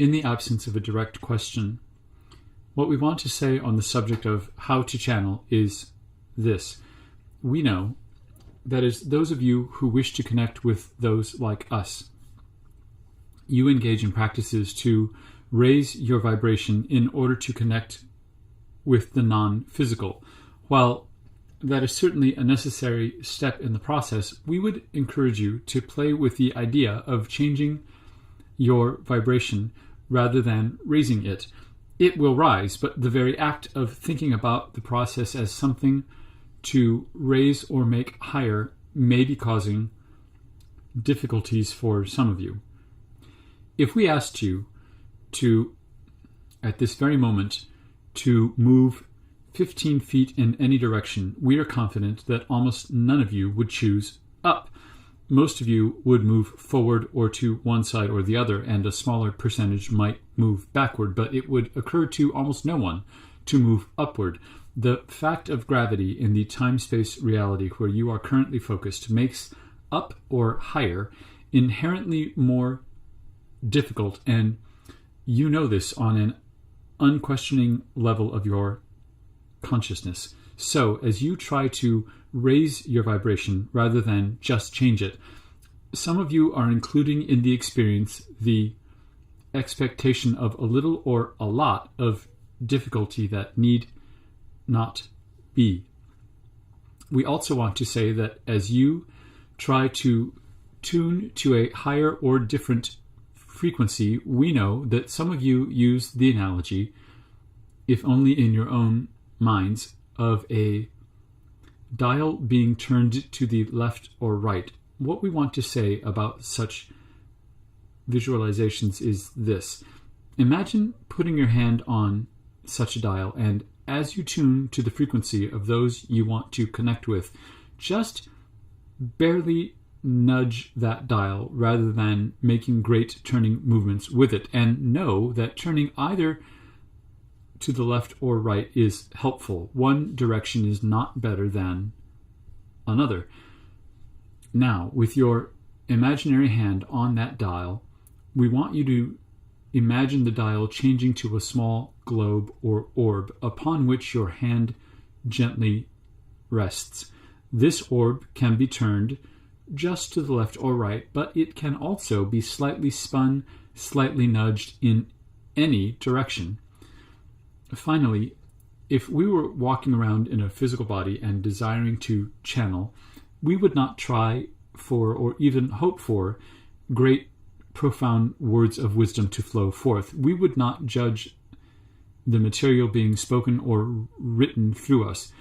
in the absence of a direct question, what we want to say on the subject of how to channel is this. We know, that is, those of you who wish to connect with those like us, you engage in practices to raise your vibration in order to connect with the non-physical. While that is certainly a necessary step in the process, we would encourage you to play with the idea of changing your vibration rather than raising it. It will rise, but the very act of thinking about the process as something to raise or make higher may be causing difficulties for some of you. If we asked you to, at this very moment, to move 15 feet in any direction, we are confident that almost none of you would choose up. Most of you would move forward or to one side or the other, and a smaller percentage might move backward, but it would occur to almost no one to move upward. The fact of gravity in the time-space reality where you are currently focused makes up or higher inherently more difficult, and you know this on an unquestioning level of your consciousness. So, as you try to raise your vibration rather than just change it, some of you are including in the experience the expectation of a little or a lot of difficulty that need not be. We also want to say that as you try to tune to a higher or different frequency, we know that some of you use the analogy, if only in your own minds, of a dial being turned to the left or right. What we want to say about such visualizations is this. Imagine putting your hand on such a dial, and as you tune to the frequency of those you want to connect with, just barely nudge that dial rather than making great turning movements with it, and know that turning either to the left or right is helpful. One direction is not better than another. Now, with your imaginary hand on that dial, we want you to imagine the dial changing to a small globe or orb upon which your hand gently rests. This orb can be turned just to the left or right, but it can also be slightly spun, slightly nudged in any direction. Finally, if we were walking around in a physical body and desiring to channel, we would not try for or even hope for great, profound words of wisdom to flow forth. We would not judge the material being spoken or written through us.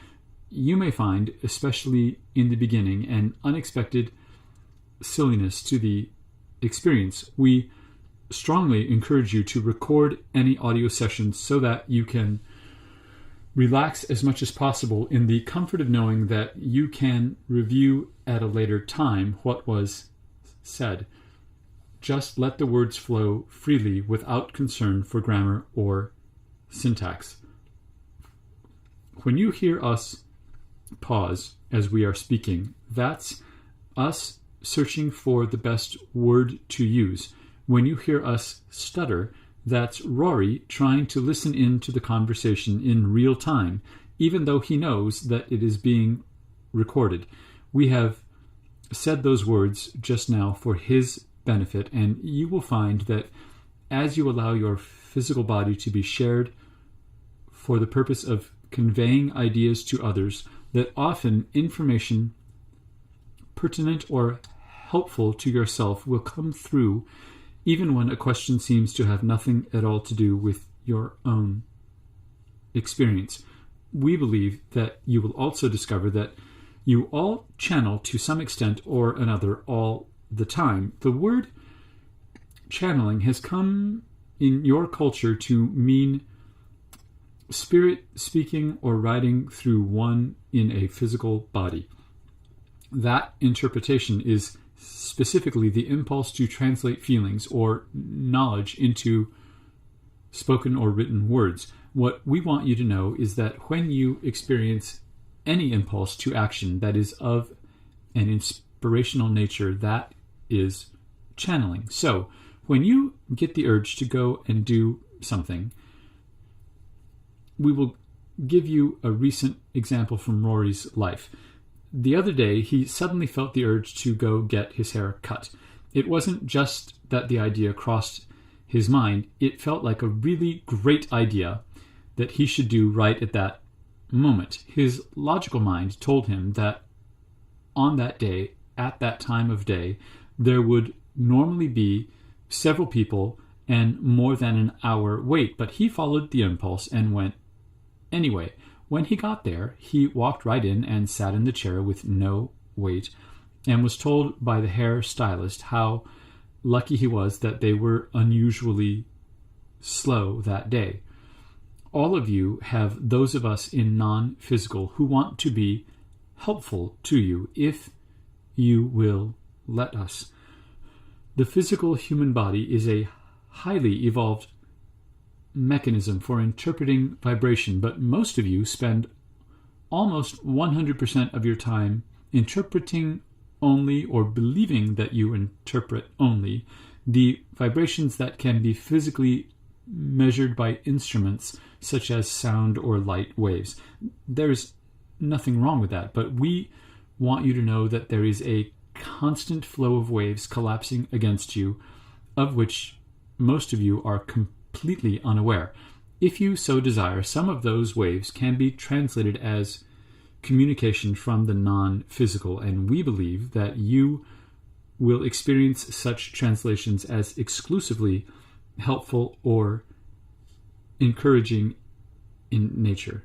You may find, especially in the beginning, an unexpected silliness to the experience. We strongly encourage you to record any audio sessions so that you can relax as much as possible in the comfort of knowing that you can review at a later time what was said. Just let the words flow freely without concern for grammar or syntax. When you hear us pause as we are speaking, that's us searching for the best word to use. When you hear us stutter, that's Rory trying to listen in to the conversation in real time, even though he knows that it is being recorded. We have said those words just now for his benefit, and you will find that as you allow your physical body to be shared for the purpose of conveying ideas to others, that often information pertinent or helpful to yourself will come through even when a question seems to have nothing at all to do with your own experience. We believe that you will also discover that you all channel to some extent or another all the time. The word channeling has come in your culture to mean spirit speaking or riding through one in a physical body. That interpretation is specifically the impulse to translate feelings or knowledge into spoken or written words. What we want you to know is that when you experience any impulse to action that is of an inspirational nature, that is channeling. So, when you get the urge to go and do something, we will give you a recent example from Rory's life. The other day, he suddenly felt the urge to go get his hair cut. It wasn't just that the idea crossed his mind. It felt like a really great idea that he should do right at that moment. His logical mind told him that on that day, at that time of day, there would normally be several people and more than an hour wait, but he followed the impulse and went anyway. When he got there, he walked right in and sat in the chair with no wait, and was told by the hair stylist how lucky he was that they were unusually slow that day. All of you have those of us in non-physical who want to be helpful to you if you will let us. The physical human body is a highly evolved mechanism for interpreting vibration, but most of you spend almost 100% of your time interpreting only, or believing that you interpret only, the vibrations that can be physically measured by instruments such as sound or light waves. There's nothing wrong with that, but we want you to know that there is a constant flow of waves collapsing against you, of which most of you are completely unaware. If you so desire, some of those waves can be translated as communication from the non-physical, and we believe that you will experience such translations as exclusively helpful or encouraging in nature.